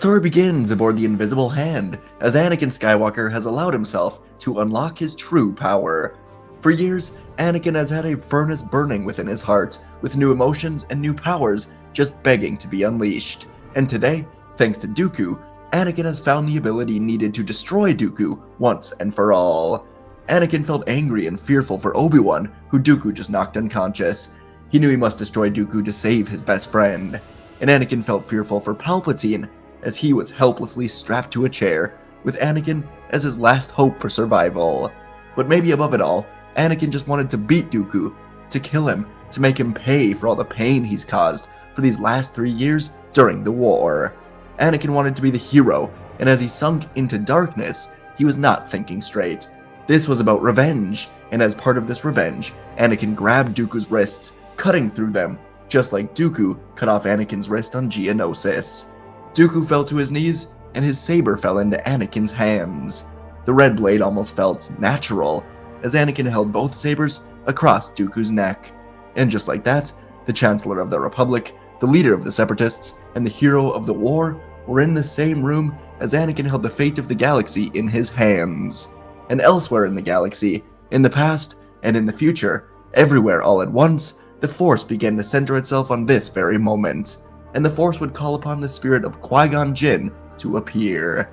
story begins aboard the Invisible Hand, as Anakin Skywalker has allowed himself to unlock his true power. For years, Anakin has had a furnace burning within his heart, with new emotions and new powers just begging to be unleashed. And today, thanks to Dooku, Anakin has found the ability needed to destroy Dooku once and for all. Anakin felt angry and fearful for Obi-Wan, who Dooku just knocked unconscious. He knew he must destroy Dooku to save his best friend. And Anakin felt fearful for Palpatine, as he was helplessly strapped to a chair, with Anakin as his last hope for survival. But maybe above it all, Anakin just wanted to beat Dooku, to kill him, to make him pay for all the pain he's caused for these last 3 years during the war. Anakin wanted to be the hero, and as he sunk into darkness, he was not thinking straight. This was about revenge, and as part of this revenge, Anakin grabbed Dooku's wrists, cutting through them, just like Dooku cut off Anakin's wrist on Geonosis. Dooku fell to his knees, and his saber fell into Anakin's hands. The red blade almost felt natural, as Anakin held both sabers across Dooku's neck. And just like that, the Chancellor of the Republic, the leader of the Separatists, and the hero of the war were in the same room as Anakin held the fate of the galaxy in his hands. And elsewhere in the galaxy, in the past and in the future, everywhere all at once, the Force began to center itself on this very moment, and the Force would call upon the spirit of Qui Gon Jinn to appear.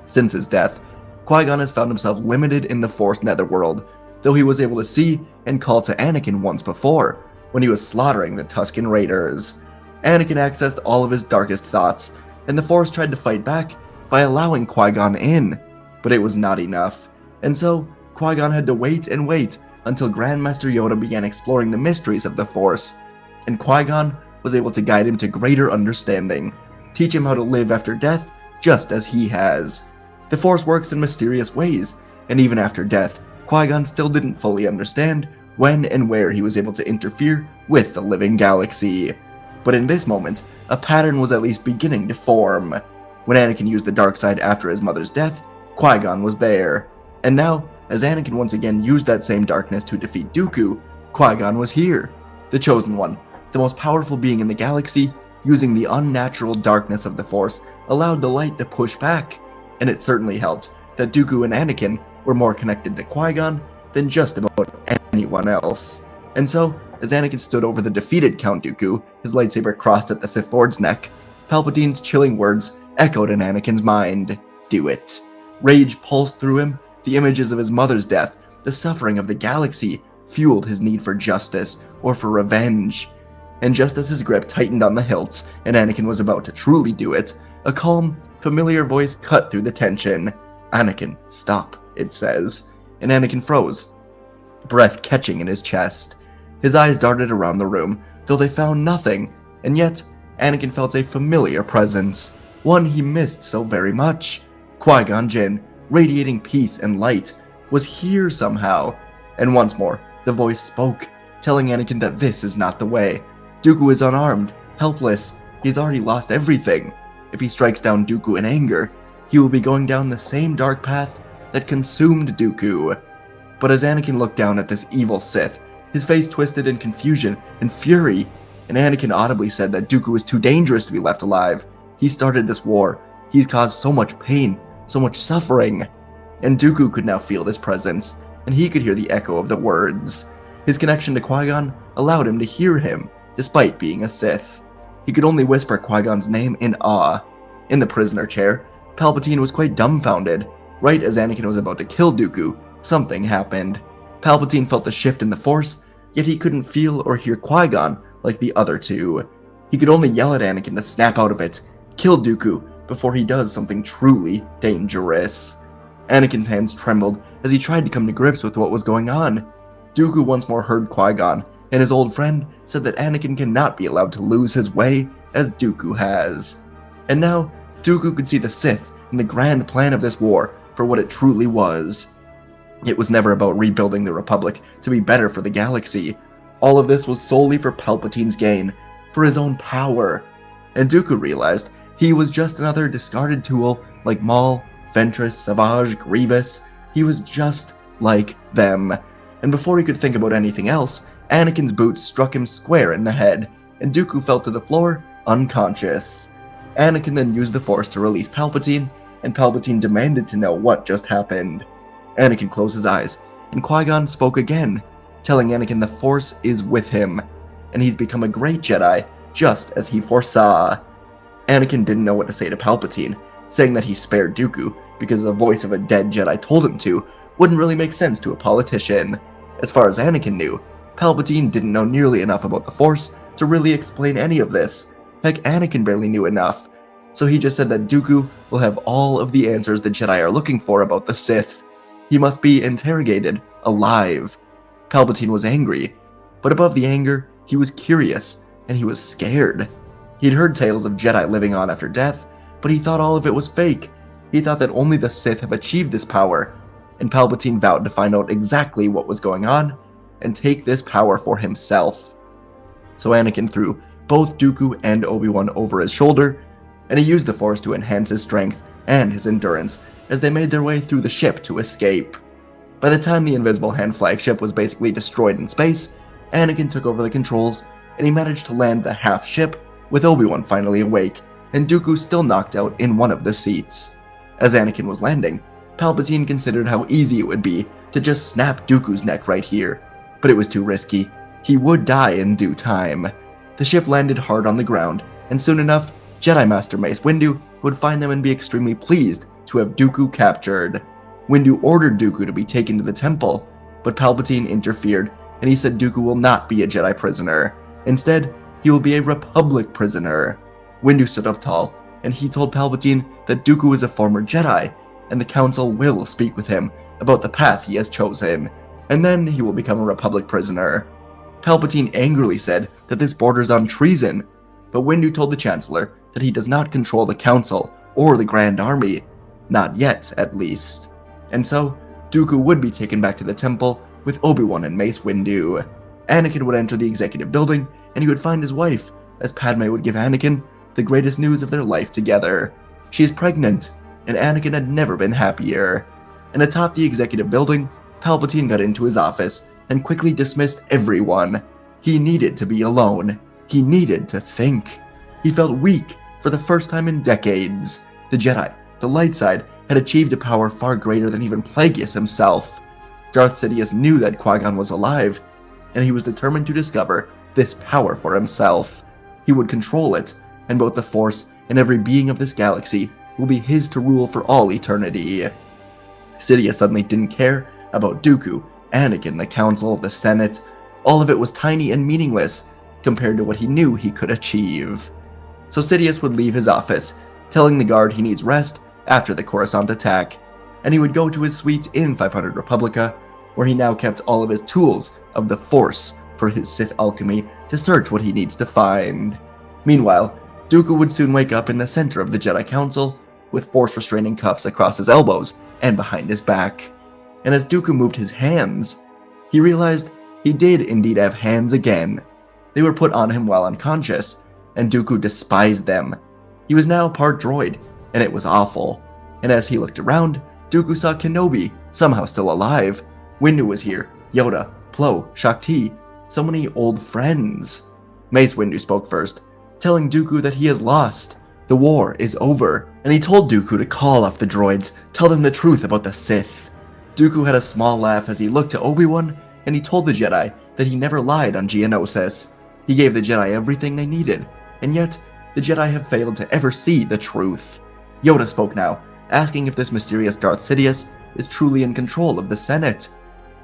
Since his death, Qui Gon has found himself limited in the Force netherworld, though he was able to see and call to Anakin once before, when he was slaughtering the Tusken Raiders. Anakin accessed all of his darkest thoughts, and the Force tried to fight back by allowing Qui Gon in, but it was not enough, and so Qui Gon had to wait and wait until Grandmaster Yoda began exploring the mysteries of the Force, and Qui Gon was able to guide him to greater understanding, teach him how to live after death just as he has. The Force works in mysterious ways, and even after death, Qui Gon still didn't fully understand when and where he was able to interfere with the living galaxy. But in this moment, a pattern was at least beginning to form. When Anakin used the dark side after his mother's death, Qui Gon was there. And now, as Anakin once again used that same darkness to defeat Dooku, Qui Gon was here, the Chosen One. The most powerful being in the galaxy, using the unnatural darkness of the Force, allowed the light to push back, and it certainly helped that Dooku and Anakin were more connected to Qui-Gon than just about anyone else. And so, as Anakin stood over the defeated Count Dooku, his lightsaber crossed at the Sith Lord's neck, Palpatine's chilling words echoed in Anakin's mind. Do it. Rage pulsed through him, the images of his mother's death, the suffering of the galaxy, fueled his need for justice, or for revenge. And just as his grip tightened on the hilts, and Anakin was about to truly do it, a calm, familiar voice cut through the tension. "Anakin, stop," it says. And Anakin froze, breath catching in his chest. His eyes darted around the room, though they found nothing, and yet Anakin felt a familiar presence, one he missed so very much. Qui-Gon Jinn, radiating peace and light, was here somehow. And once more, the voice spoke, telling Anakin that this is not the way. Dooku is unarmed, helpless, he's already lost everything. If he strikes down Dooku in anger, he will be going down the same dark path that consumed Dooku. But as Anakin looked down at this evil Sith, his face twisted in confusion and fury, and Anakin audibly said that Dooku is too dangerous to be left alive. He started this war, he's caused so much pain, so much suffering. And Dooku could now feel this presence, and he could hear the echo of the words. His connection to Qui-Gon allowed him to hear him, despite being a Sith. He could only whisper Qui-Gon's name in awe. In the prisoner chair, Palpatine was quite dumbfounded. Right as Anakin was about to kill Dooku, something happened. Palpatine felt the shift in the Force, yet he couldn't feel or hear Qui-Gon like the other two. He could only yell at Anakin to snap out of it, kill Dooku, before he does something truly dangerous. Anakin's hands trembled as he tried to come to grips with what was going on. Dooku once more heard Qui-Gon, and his old friend said that Anakin cannot be allowed to lose his way as Dooku has. And now, Dooku could see the Sith and the grand plan of this war for what it truly was. It was never about rebuilding the Republic to be better for the galaxy. All of this was solely for Palpatine's gain, for his own power. And Dooku realized he was just another discarded tool like Maul, Ventress, Savage, Grievous. He was just like them. And before he could think about anything else, Anakin's boots struck him square in the head, and Dooku fell to the floor, unconscious. Anakin then used the Force to release Palpatine, and Palpatine demanded to know what just happened. Anakin closed his eyes, and Qui-Gon spoke again, telling Anakin the Force is with him, and he's become a great Jedi, just as he foresaw. Anakin didn't know what to say to Palpatine, saying that he spared Dooku because the voice of a dead Jedi told him to wouldn't really make sense to a politician. As far as Anakin knew, Palpatine didn't know nearly enough about the Force to really explain any of this. Heck, Anakin barely knew enough, so he just said that Dooku will have all of the answers the Jedi are looking for about the Sith. He must be interrogated, alive. Palpatine was angry, but above the anger, he was curious, and he was scared. He'd heard tales of Jedi living on after death, but he thought all of it was fake. He thought that only the Sith have achieved this power, and Palpatine vowed to find out exactly what was going on and take this power for himself. So Anakin threw both Dooku and Obi-Wan over his shoulder, and he used the Force to enhance his strength and his endurance as they made their way through the ship to escape. By the time the Invisible Hand flagship was basically destroyed in space, Anakin took over the controls, and he managed to land the half ship with Obi-Wan finally awake, and Dooku still knocked out in one of the seats. As Anakin was landing, Palpatine considered how easy it would be to just snap Dooku's neck right here, but it was too risky. He would die in due time. The ship landed hard on the ground, and soon enough, Jedi Master Mace Windu would find them and be extremely pleased to have Dooku captured. Windu ordered Dooku to be taken to the temple, but Palpatine interfered, and he said Dooku will not be a Jedi prisoner. Instead, he will be a Republic prisoner. Windu stood up tall, and he told Palpatine that Dooku is a former Jedi, and the Council will speak with him about the path he has chosen, and then he will become a Republic prisoner. Palpatine angrily said that this borders on treason, but Windu told the Chancellor that he does not control the Council or the Grand Army, not yet at least. And so, Dooku would be taken back to the temple with Obi-Wan and Mace Windu. Anakin would enter the executive building, and he would find his wife, as Padme would give Anakin the greatest news of their life together. She is pregnant, and Anakin had never been happier. And atop the executive building, Palpatine got into his office and quickly dismissed everyone. He needed to be alone. He needed to think. He felt weak for the first time in decades. The Jedi, the light side, had achieved a power far greater than even Plagueis himself. Darth Sidious knew that Qui-Gon was alive, and he was determined to discover this power for himself. He would control it, and both the Force and every being of this galaxy will be his to rule for all eternity. Sidious suddenly didn't care about Dooku, Anakin, the Council, the Senate. All of it was tiny and meaningless compared to what he knew he could achieve. So Sidious would leave his office, telling the guard he needs rest after the Coruscant attack, and he would go to his suite in 500 Republica, where he now kept all of his tools of the Force for his Sith alchemy to search what he needs to find. Meanwhile, Dooku would soon wake up in the center of the Jedi Council, with Force restraining cuffs across his elbows and behind his back. And as Dooku moved his hands, he realized he did indeed have hands again. They were put on him while unconscious, and Dooku despised them. He was now part droid, and it was awful. And as he looked around, Dooku saw Kenobi, somehow still alive. Windu was here, Yoda, Plo, Shakti, so many old friends. Mace Windu spoke first, telling Dooku that he has lost. The war is over, and he told Dooku to call off the droids, tell them the truth about the Sith. Dooku had a small laugh as he looked to Obi-Wan, and he told the Jedi that he never lied on Geonosis. He gave the Jedi everything they needed, and yet the Jedi have failed to ever see the truth. Yoda spoke now, asking if this mysterious Darth Sidious is truly in control of the Senate.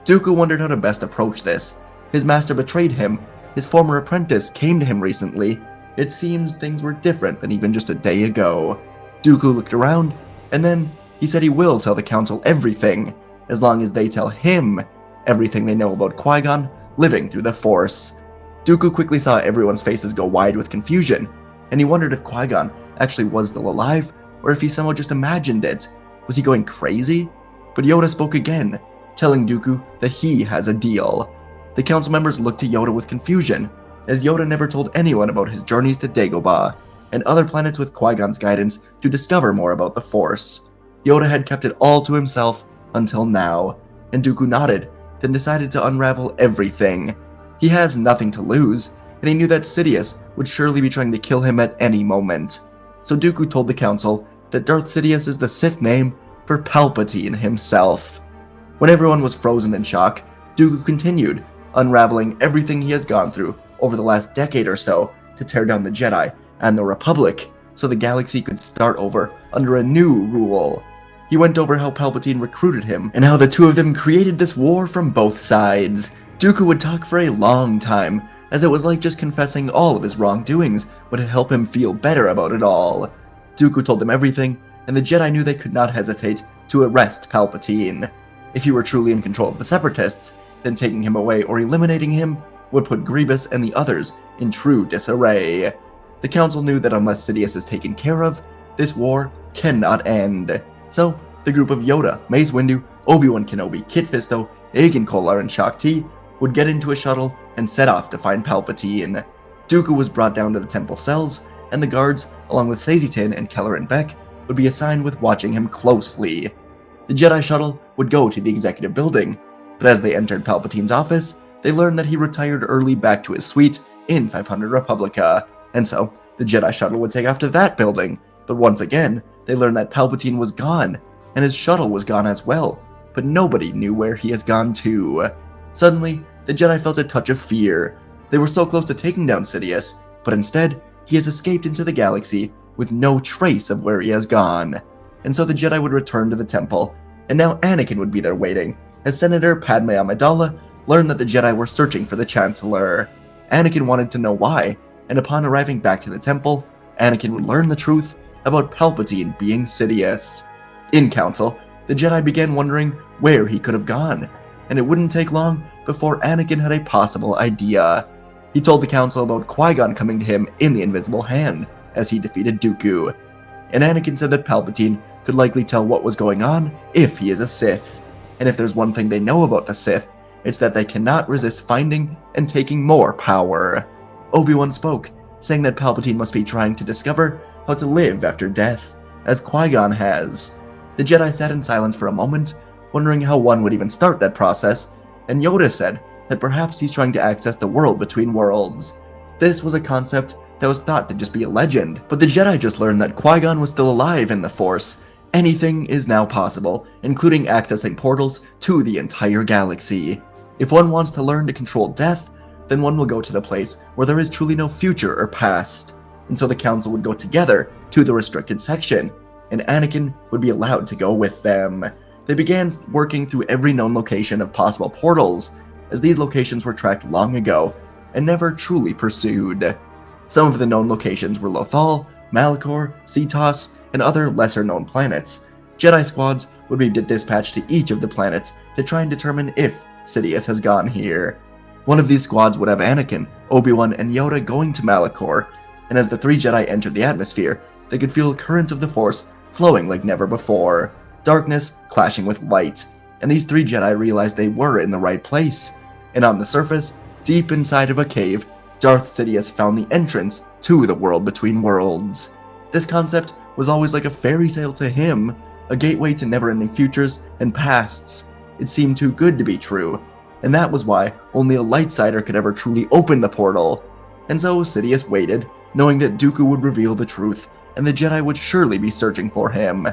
Dooku wondered how to best approach this. His master betrayed him. His former apprentice came to him recently. It seems things were different than even just a day ago. Dooku looked around, and then he said he will tell the Council everything, as long as they tell him everything they know about Qui-Gon living through the Force. Dooku quickly saw everyone's faces go wide with confusion, and he wondered if Qui-Gon actually was still alive, or if he somehow just imagined it. Was he going crazy? But Yoda spoke again, telling Dooku that he has a deal. The council members looked to Yoda with confusion, as Yoda never told anyone about his journeys to Dagobah and other planets with Qui-Gon's guidance to discover more about the Force. Yoda had kept it all to himself until now, and Dooku nodded, then decided to unravel everything. He has nothing to lose, and he knew that Sidious would surely be trying to kill him at any moment. so Dooku told the Council that Darth Sidious is the Sith name for Palpatine himself. When everyone was frozen in shock, Dooku continued, unraveling everything he has gone through over the last decade or so to tear down the Jedi and the Republic so the galaxy could start over under a new rule. He went over how Palpatine recruited him and how the two of them created this war from both sides. Dooku would talk for a long time, as it was like just confessing all of his wrongdoings would help him feel better about it all. Dooku told them everything, and the Jedi knew they could not hesitate to arrest Palpatine. If he were truly in control of the Separatists, then taking him away or eliminating him would put Grievous and the others in true disarray. The Council knew that unless Sidious is taken care of, this war cannot end. So, the group of Yoda, Mace Windu, Obi-Wan Kenobi, Kit Fisto, Agen Kolar, and Shaak Ti would get into a shuttle and set off to find Palpatine. Dooku was brought down to the temple cells, and the guards, along with Saesee Tiin and Kelleran Beq, would be assigned with watching him closely. The Jedi shuttle would go to the executive building, but as they entered Palpatine's office, they learned that he retired early back to his suite in 500 Republica, and so the Jedi shuttle would take off to that building, but once again, they learned that Palpatine was gone, and his shuttle was gone as well, but nobody knew where he has gone to. Suddenly, the Jedi felt a touch of fear. They were so close to taking down Sidious, but instead, he has escaped into the galaxy with no trace of where he has gone. And so the Jedi would return to the temple, and now Anakin would be there waiting, as Senator Padme Amidala learned that the Jedi were searching for the Chancellor. Anakin wanted to know why, and upon arriving back to the temple, Anakin would learn the truth about Palpatine being Sidious. In council, the Jedi began wondering where he could have gone, and it wouldn't take long before Anakin had a possible idea. He told the council about Qui Gon coming to him in the Invisible Hand, as he defeated Dooku, and Anakin said that Palpatine could likely tell what was going on if he is a Sith, and if there's one thing they know about the Sith, it's that they cannot resist finding and taking more power. Obi-Wan spoke, saying that Palpatine must be trying to discover how to live after death, as Qui Gon has. The Jedi sat in silence for a moment, wondering how one would even start that process, and Yoda said that perhaps he's trying to access the world between worlds. This was a concept that was thought to just be a legend, but the Jedi just learned that Qui Gon was still alive in the Force. Anything is now possible, including accessing portals to the entire galaxy. If one wants to learn to control death, then one will go to the place where there is truly no future or past. And so the council would go together to the restricted section, and Anakin would be allowed to go with them. They began working through every known location of possible portals, as these locations were tracked long ago and never truly pursued. Some of the known locations were Lothal, Malachor, Cetos, and other lesser-known planets. Jedi squads would be dispatched to each of the planets to try and determine if Sidious has gone here. One of these squads would have Anakin, Obi-Wan, and Yoda going to Malachor, and as the three Jedi entered the atmosphere, they could feel a current of the Force flowing like never before, darkness clashing with light, and these three Jedi realized they were in the right place. And on the surface, deep inside of a cave, Darth Sidious found the entrance to the world between worlds. This concept was always like a fairy tale to him, a gateway to never-ending futures and pasts. It seemed too good to be true, and that was why only a lightsider could ever truly open the portal. And so Sidious waited, knowing that Dooku would reveal the truth, and the Jedi would surely be searching for him.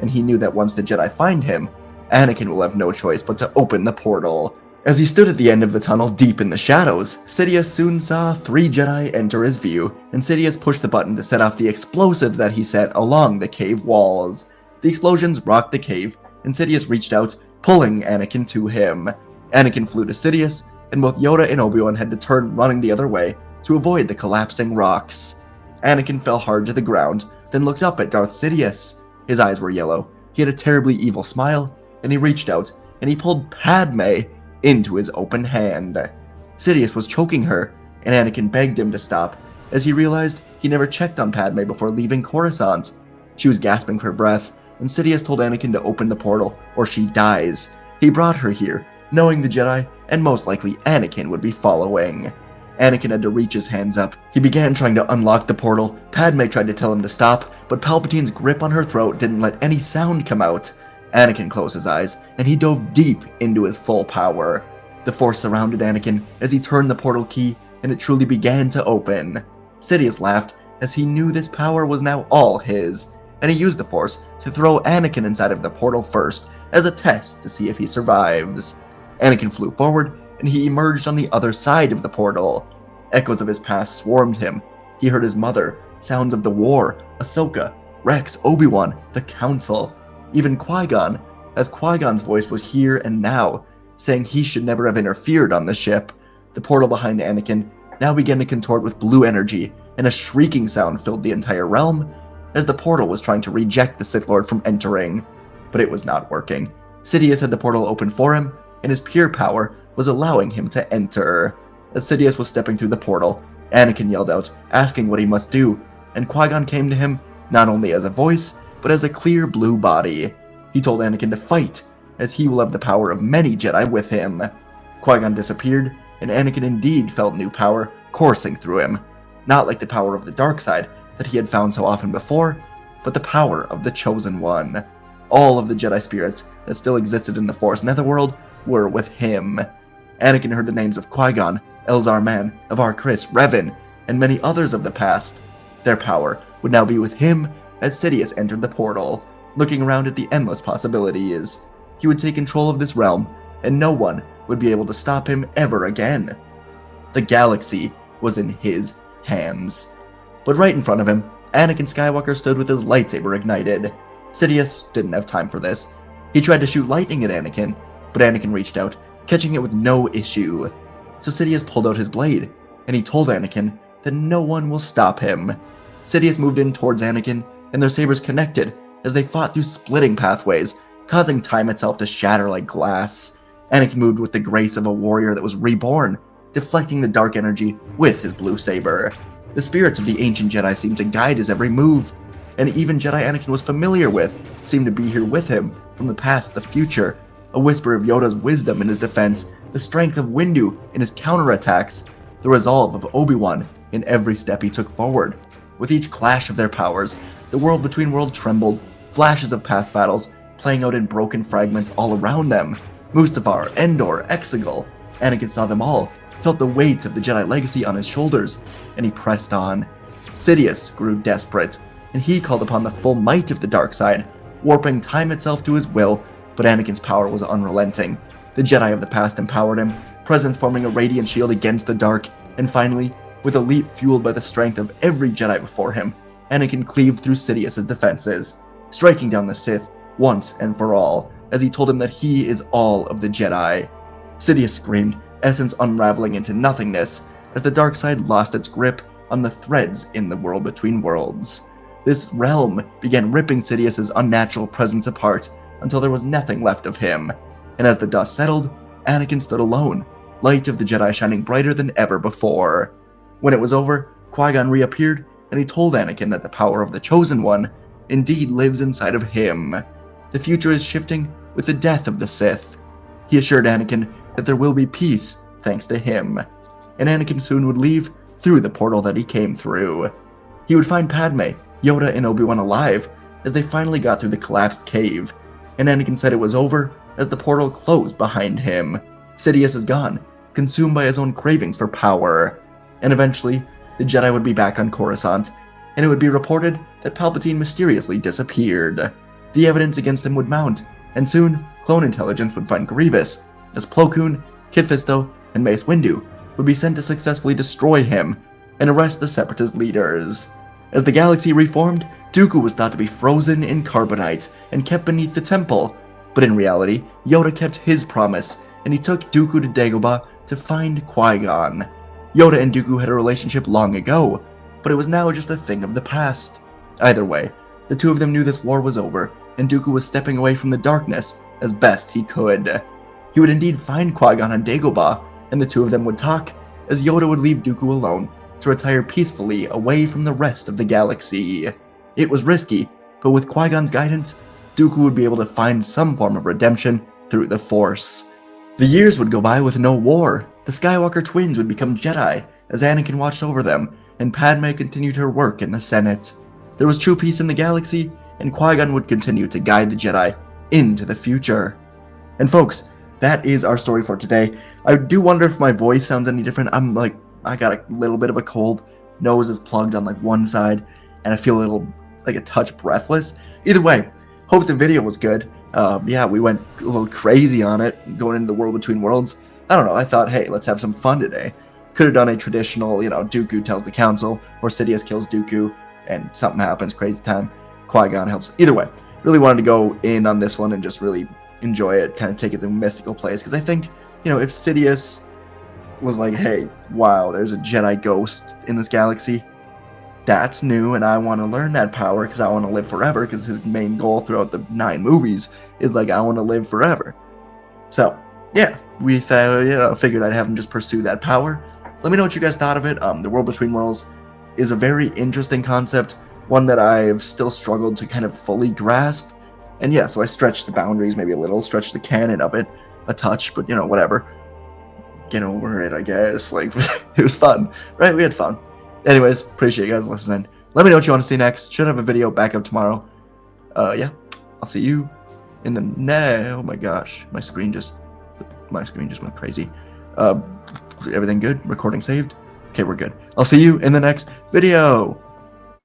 And he knew that once the Jedi find him, Anakin will have no choice but to open the portal. As he stood at the end of the tunnel deep in the shadows, Sidious soon saw three Jedi enter his view, and Sidious pushed the button to set off the explosives that he set along the cave walls. The explosions rocked the cave, and Sidious reached out, pulling Anakin to him. Anakin flew to Sidious, and both Yoda and Obi-Wan had to turn running the other way to avoid the collapsing rocks. Anakin fell hard to the ground, then looked up at Darth Sidious. His eyes were yellow, he had a terribly evil smile, and he reached out, and he pulled Padme into his open hand. Sidious was choking her, and Anakin begged him to stop, as he realized he never checked on Padme before leaving Coruscant. She was gasping for breath, and Sidious told Anakin to open the portal, or she dies. He brought her here, knowing the Jedi, and most likely Anakin, would be following. Anakin had to reach his hands up. He began trying to unlock the portal. Padme tried to tell him to stop, but Palpatine's grip on her throat didn't let any sound come out. Anakin closed his eyes, and he dove deep into his full power. The Force surrounded Anakin as he turned the portal key, and it truly began to open. Sidious laughed as he knew this power was now all his, and he used the Force to throw Anakin inside of the portal first, as a test to see if he survives. Anakin flew forward, and he emerged on the other side of the portal. Echoes of his past swarmed him. He heard his mother, sounds of the war, Ahsoka, Rex, Obi-Wan, the Council, even Qui-Gon, as Qui-Gon's voice was here and now, saying he should never have interfered on the ship. The portal behind Anakin now began to contort with blue energy, and a shrieking sound filled the entire realm, as the portal was trying to reject the Sith Lord from entering. But it was not working. Sidious had the portal open for him, and his pure power was allowing him to enter. As Sidious was stepping through the portal, Anakin yelled out, asking what he must do, and Qui-Gon came to him not only as a voice, but as a clear blue body. He told Anakin to fight, as he will have the power of many Jedi with him. Qui-Gon disappeared, and Anakin indeed felt new power coursing through him. Not like the power of the dark side that he had found so often before, but the power of the Chosen One. All of the Jedi spirits that still existed in the Force Netherworld were with him. Anakin heard the names of Qui-Gon, Elzar Mann, Avar Kriss, Revan, and many others of the past. Their power would now be with him as Sidious entered the portal, looking around at the endless possibilities. He would take control of this realm, and no one would be able to stop him ever again. The galaxy was in his hands. But right in front of him, Anakin Skywalker stood with his lightsaber ignited. Sidious didn't have time for this. He tried to shoot lightning at Anakin, but Anakin reached out, catching it with no issue. So Sidious pulled out his blade, and he told Anakin that no one will stop him. Sidious moved in towards Anakin, and their sabers connected as they fought through splitting pathways, causing time itself to shatter like glass. Anakin moved with the grace of a warrior that was reborn, deflecting the dark energy with his blue saber. The spirits of the ancient Jedi seemed to guide his every move, and even Jedi Anakin was familiar with seemed to be here with him from the past to the future. A whisper of Yoda's wisdom in his defense, the strength of Windu in his counterattacks, the resolve of Obi-Wan in every step he took forward. With each clash of their powers, the world between worlds trembled, flashes of past battles playing out in broken fragments all around them. Mustafar, Endor, Exegol. Anakin saw them all, felt the weight of the Jedi legacy on his shoulders, and he pressed on. Sidious grew desperate, and he called upon the full might of the dark side, warping time itself to his will, but Anakin's power was unrelenting. The Jedi of the past empowered him, presence forming a radiant shield against the dark, and finally, with a leap fueled by the strength of every Jedi before him, Anakin cleaved through Sidious's defenses, striking down the Sith once and for all, as he told him that he is all of the Jedi. Sidious screamed, essence unraveling into nothingness, as the dark side lost its grip on the threads in the world between worlds. This realm began ripping Sidious's unnatural presence apart until there was nothing left of him, and as the dust settled, Anakin stood alone, light of the Jedi shining brighter than ever before. When it was over, Qui-Gon reappeared, and he told Anakin that the power of the Chosen One indeed lives inside of him. The future is shifting with the death of the Sith. He assured Anakin that there will be peace thanks to him, and Anakin soon would leave through the portal that he came through. He would find Padme, Yoda, and Obi-Wan alive as they finally got through the collapsed cave, and Anakin said it was over as the portal closed behind him. Sidious is gone, consumed by his own cravings for power, and eventually the Jedi would be back on Coruscant, and it would be reported that Palpatine mysteriously disappeared. The evidence against him would mount, and soon clone intelligence would find Grievous, as Plo Koon, Kit Fisto, and Mace Windu would be sent to successfully destroy him and arrest the Separatist leaders. As the galaxy reformed, Dooku was thought to be frozen in carbonite and kept beneath the temple, but in reality, Yoda kept his promise, and he took Dooku to Dagobah to find Qui-Gon. Yoda and Dooku had a relationship long ago, but it was now just a thing of the past. Either way, the two of them knew this war was over, and Dooku was stepping away from the darkness as best he could. He would indeed find Qui-Gon on Dagobah, and the two of them would talk, as Yoda would leave Dooku alone to retire peacefully away from the rest of the galaxy. It was risky, but with Qui-Gon's guidance, Dooku would be able to find some form of redemption through the Force. The years would go by with no war. The Skywalker twins would become Jedi, as Anakin watched over them, and Padme continued her work in the Senate. There was true peace in the galaxy, and Qui-Gon would continue to guide the Jedi into the future. And folks, that is our story for today. I do wonder if my voice sounds any different. I got a little bit of a cold, nose is plugged on like one side, and I feel a little, like a touch breathless. Either way, hope the video was good. Yeah, we went a little crazy on it, going into the world between worlds. I don't know, I thought, hey, let's have some fun today. Could have done a traditional, Dooku tells the council, or Sidious kills Dooku, and something happens, crazy time. Qui Gon helps. Either way, really wanted to go in on this one and just really enjoy it, kind of take it to a mystical place, because I think, if Sidious was like, hey, wow, there's a Jedi ghost in this galaxy, that's new, and I want to learn that power because I want to live forever, because his main goal throughout the 9 movies is like, I want to live forever. So, yeah, we figured I'd have him just pursue that power. Let me know what you guys thought of it. The World Between Worlds is a very interesting concept, one that I've still struggled to kind of fully grasp. And yeah, so I stretched the boundaries maybe a little, stretched the canon of it a touch, but whatever. Get over it, I guess. Like, it was fun, right? We had fun. Anyways, appreciate you guys listening. Let me know what you want to see next. Should have a video back up tomorrow. Yeah, I'll see you in the oh my gosh, my screen just went crazy. Everything good? Recording saved? Okay, we're good. I'll see you in the next video.